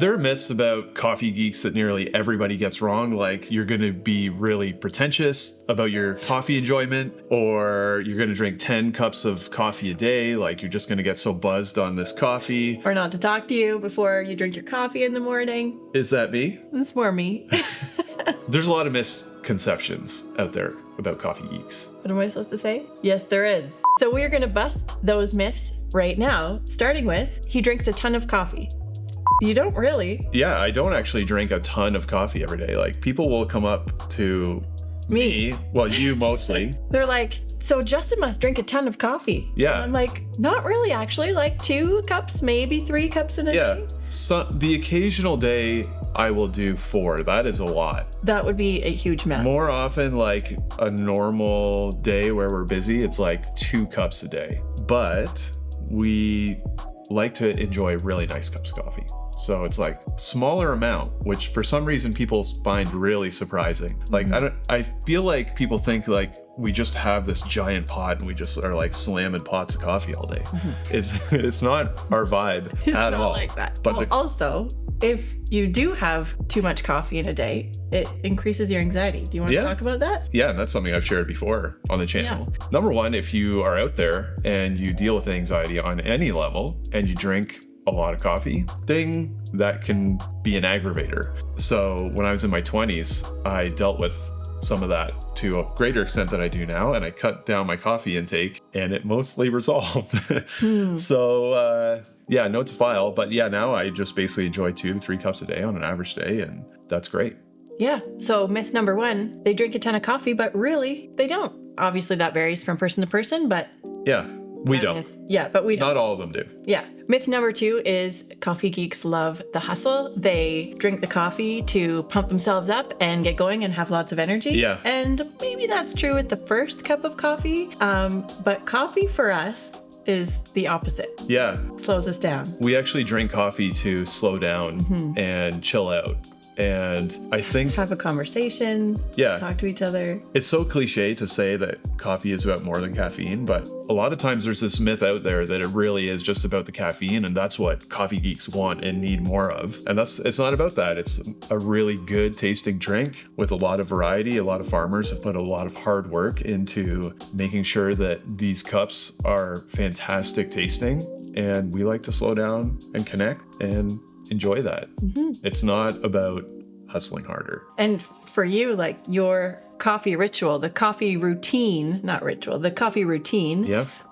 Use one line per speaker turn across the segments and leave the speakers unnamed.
There are myths about coffee geeks that nearly everybody gets wrong. Like you're going to be really pretentious about your coffee enjoyment, or you're going to drink 10 cups of coffee a day. Like you're just going to get so buzzed on this coffee.
Or not to talk to you before you drink your coffee in the morning.
Is that me?
It's more me.
There's a lot of misconceptions out there about coffee geeks.
What am I supposed to say? Yes, there is. So we're going to bust those myths right now, starting with he drinks a ton of coffee. You don't really.
Yeah, I don't actually drink a ton of coffee every day. Like people will come up to me. Well, you mostly.
They're like, so Justin must drink a ton of coffee.
Yeah.
And I'm like, not really, actually. Like 2 cups, maybe 3 cups in a day.
So the occasional day I will do 4. That is a lot.
That would be a huge amount.
More often, like a normal day where we're busy, it's like 2 cups a day. But we like to enjoy really nice cups of coffee. So it's like smaller amount, which for some reason people find really surprising. Like I feel like people think like we just have this giant pot and we just are like slamming pots of coffee all day. It's not our vibe at all.
It's not like that.
But
also, if you do have too much coffee in a day, it increases your anxiety. Do you want to talk about that?
Yeah, and that's something I've shared before on the channel. Number one, if you are out there and you deal with anxiety on any level and you drink a lot of coffee, that can be an aggravator. So when I was in my 20s, I dealt with some of that to a greater extent than I do now, and I cut down my coffee intake and it mostly resolved. So yeah, note to file, but yeah, now I just basically enjoy 2 to 3 cups a day on an average day, and that's great.
Yeah, so myth number 1, they drink a ton of coffee, but really they don't. Obviously that varies from person to person, but
yeah, we don't.
Yeah, but we don't.
Not all of them do.
Yeah. Myth number 2 is coffee geeks love the hustle. They drink the coffee to pump themselves up and get going and have lots of energy.
Yeah.
And maybe that's true with the first cup of coffee. But coffee for us is the opposite.
Yeah.
Slows us down.
We actually drink coffee to slow down and chill out. And I think
have a conversation, talk to each other.
It's so cliche to say that coffee is about more than caffeine, but a lot of times there's this myth out there that it really is just about the caffeine, and that's what coffee geeks want and need more of. And it's not about that. It's a really good tasting drink with a lot of variety. A lot of farmers have put a lot of hard work into making sure that these cups are fantastic tasting, and we like to slow down and connect and enjoy that. It's not about hustling harder.
And for you, like your coffee ritual, the coffee routine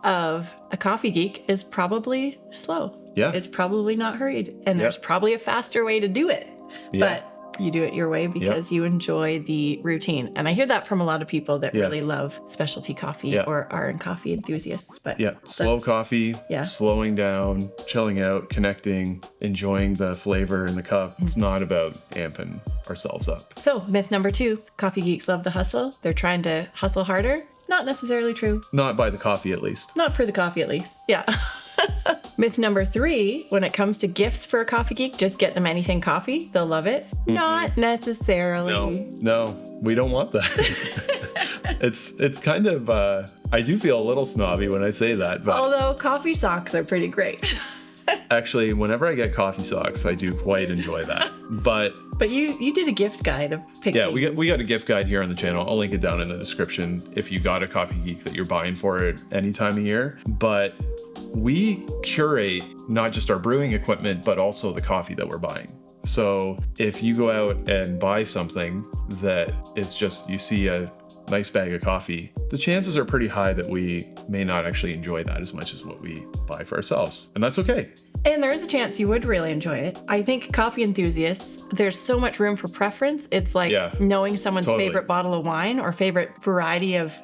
of a coffee geek is probably slow.
Yeah.
It's probably not hurried. And there's probably a faster way to do it. But you do it your way because you enjoy the routine. And I hear that from a lot of people that really love specialty coffee or are coffee enthusiasts. But
slow coffee, slowing down, chilling out, connecting, enjoying the flavor in the cup. It's not about amping ourselves up.
So myth number 2, coffee geeks love the hustle. They're trying to hustle harder. Not necessarily true.
Not by the coffee, at least.
Not for the coffee, at least. Yeah. Myth number 3, when it comes to gifts for a coffee geek, just get them anything coffee. They'll love it. Not necessarily.
No, we don't want that. It's kind of, I do feel a little snobby when I say that. But
although coffee socks are pretty great.
Actually, whenever I get coffee socks, I do quite enjoy that. But
you did a gift guide of picking.
Yeah, we got a gift guide here on the channel. I'll link it down in the description if you got a coffee geek that you're buying for it any time of year. But we curate not just our brewing equipment, but also the coffee that we're buying. So if you go out and buy something that is just, you see a nice bag of coffee, the chances are pretty high that we may not actually enjoy that as much as what we buy for ourselves. And that's okay.
And there is a chance you would really enjoy it. I think coffee enthusiasts, there's so much room for preference. It's like knowing someone's favorite bottle of wine or favorite variety of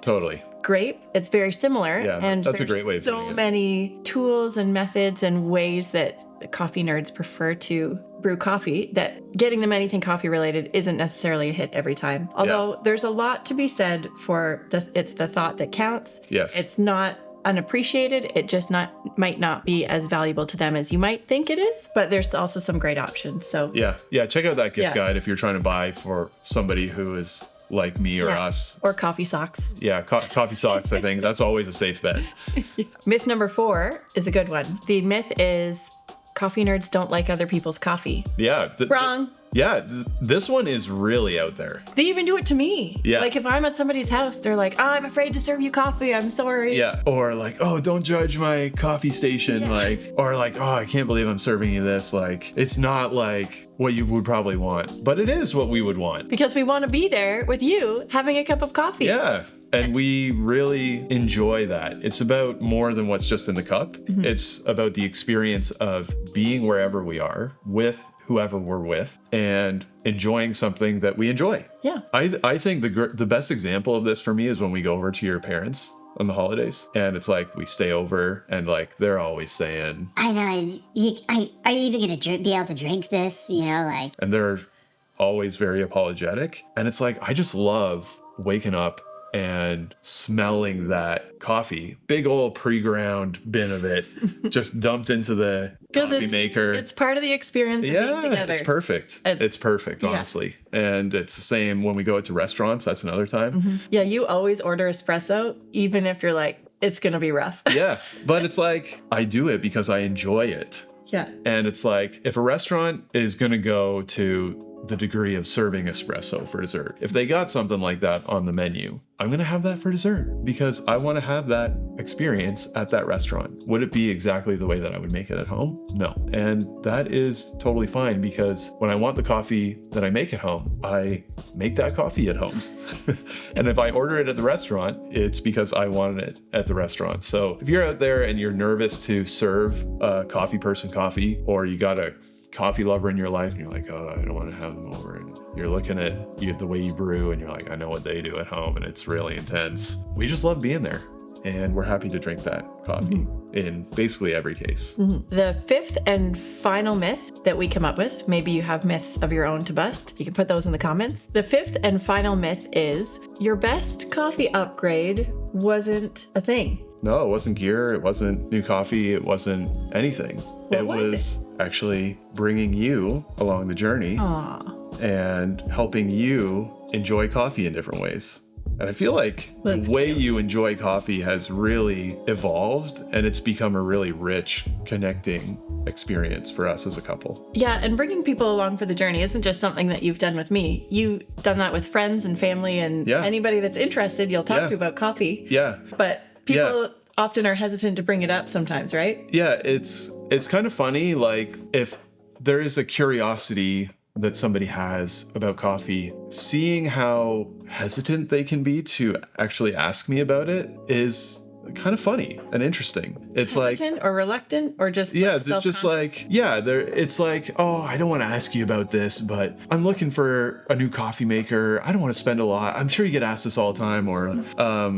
grape. It's very similar.
Yeah,
and
that's
there's
a great way of
so
putting it.
many tools and methods and ways that coffee nerds prefer to brew coffee that getting them anything coffee related isn't necessarily a hit every time. Although there's a lot to be said for it's the thought that counts.
Yes.
It's not unappreciated. It just might not be as valuable to them as you might think it is, but there's also some great options. So
yeah, check out that gift guide if you're trying to buy for somebody who is like me or us.
Or coffee socks.
Yeah, coffee socks, I think. That's always a safe bet.
Myth number 4 is a good one. The myth is coffee nerds don't like other people's coffee.
Yeah.
Wrong.
This one is really out there.
They even do it to me.
Yeah.
Like if I'm at somebody's house, they're like, oh, I'm afraid to serve you coffee. I'm sorry.
Yeah. Or like, oh, don't judge my coffee station.
Yeah.
Like, or like, oh, I can't believe I'm serving you this. Like, it's not like what you would probably want, but it is what we would want.
Because we want to be there with you having a cup of coffee.
Yeah. And we really enjoy that. It's about more than what's just in the cup. Mm-hmm. It's about the experience of being wherever we are with whoever we're with and enjoying something that we enjoy.
Yeah.
I think the best example of this for me is when we go over to your parents on the holidays and it's like we stay over and like they're always saying,
I know, are you even going to be able to drink this? You know, like.
And they're always very apologetic. And it's like, I just love waking up and smelling that coffee, big old pre-ground bin of it, just dumped into the coffee maker.
It's part of the experience of being together.
It's perfect. It's perfect, honestly. Yeah. And it's the same when we go out to restaurants. That's another time.
Mm-hmm. Yeah, you always order espresso, even if you're like, it's going to be rough.
Yeah, but it's like, I do it because I enjoy it.
Yeah.
And it's like, if a restaurant is going to go to the degree of serving espresso for dessert, if they got something like that on the menu, I'm going to have that for dessert because I want to have that experience at that restaurant. Would it be exactly the way that I would make it at home? No. And that is totally fine because when I want the coffee that I make at home, I make that coffee at home. And if I order it at the restaurant, it's because I wanted it at the restaurant. So if you're out there and you're nervous to serve a coffee person coffee, or you got a coffee lover in your life and you're like, oh, I don't want to have them over, and you're looking at the way you brew and you're like, I know what they do at home and it's really intense. We just love being there and we're happy to drink that coffee in basically every case. Mm-hmm.
The fifth and final myth that we come up with, maybe you have myths of your own to bust, you can put those in the comments. The fifth and final myth is your best coffee upgrade wasn't a thing.
No, it wasn't gear, it wasn't new coffee, it wasn't anything.
What was
actually bringing you along the journey.
Aww.
And helping you enjoy coffee in different ways. And I feel like the way you enjoy coffee has really evolved and it's become a really rich, connecting experience for us as a couple.
Yeah, and bringing people along for the journey isn't just something that you've done with me. You've done that with friends and family and anybody that's interested, you'll talk to about coffee.
Yeah.
But people often are hesitant to bring it up sometimes, right?
Yeah, it's kind of funny, like if there is a curiosity that somebody has about coffee, seeing how hesitant they can be to actually ask me about it is kind of funny and interesting. It's
hesitant or reluctant or just
it's just like it's like, oh, I don't want to ask you about this, but I'm looking for a new coffee maker. I don't want to spend a lot. I'm sure you get asked this all the time. Or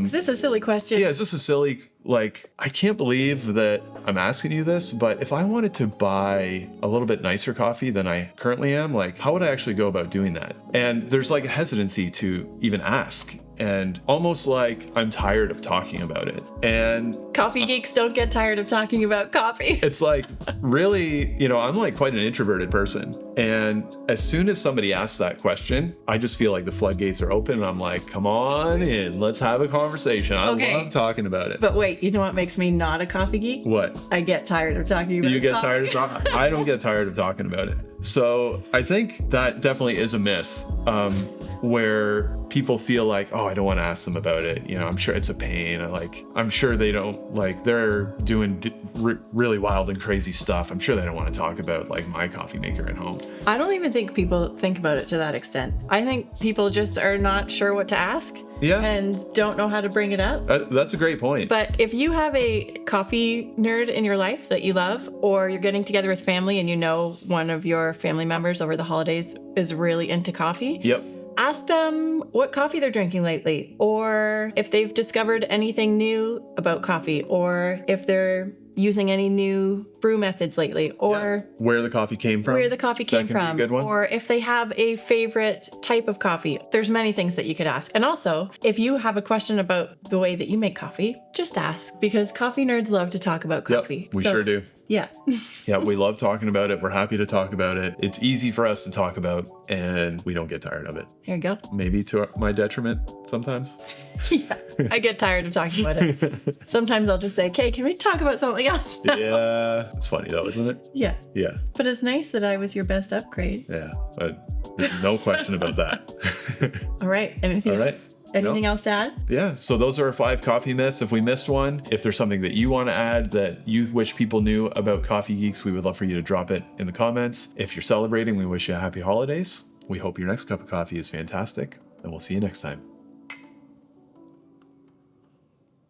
is this a silly question?
Yeah, is this a silly, like, I can't believe that I'm asking you this, but if I wanted to buy a little bit nicer coffee than I currently am, like, how would I actually go about doing that? And there's like a hesitancy to even ask. And almost like I'm tired of talking about it. And
coffee geeks don't get tired of talking about coffee.
It's like, really, I'm like quite an introverted person. And as soon as somebody asks that question, I just feel like the floodgates are open and I'm like, come on in, let's have a conversation. I love talking about it.
But wait, you know what makes me not a coffee geek?
What?
I get tired of talking about it.
You get tired of talking? I don't get tired of talking about it. So I think that definitely is a myth. Where people feel like, oh, I don't want to ask them about it. I'm sure it's a pain. I'm sure they don't, like, they're doing really wild and crazy stuff. I'm sure they don't want to talk about like my coffee maker at home.
I don't even think people think about it to that extent. I think people just are not sure what to ask.
Yeah.
And don't know how to bring it up.
That's a great point.
But if you have a coffee nerd in your life that you love, or you're getting together with family and one of your family members over the holidays is really into coffee.
Yep.
Ask them what coffee they're drinking lately, or if they've discovered anything new about coffee, or if they're using any new brew methods lately, or
where the coffee came from.
Be a good one. Or if they have a favorite type of coffee. There's many things that you could ask. And also, if you have a question about the way that you make coffee, just ask, because coffee nerds love to talk about coffee.
Yep, we sure do.
Yeah.
Yeah, we love talking about it. We're happy to talk about it. It's easy for us to talk about, and we don't get tired of it.
There you go.
Maybe to my detriment sometimes.
Yeah, I get tired of talking about it. Sometimes I'll just say, okay, can we talk about something else?
Yeah, it's funny though, isn't it?
Yeah.
Yeah.
But it's nice that I was your best upgrade.
Yeah, but there's no question about that.
All right. Anything
All right.
else? Anything else to add?
Yeah, so those are our 5 coffee myths. If we missed one, if there's something that you want to add that you wish people knew about Coffee Geeks, we would love for you to drop it in the comments. If you're celebrating, we wish you a happy holidays. We hope your next cup of coffee is fantastic, and we'll see you next time.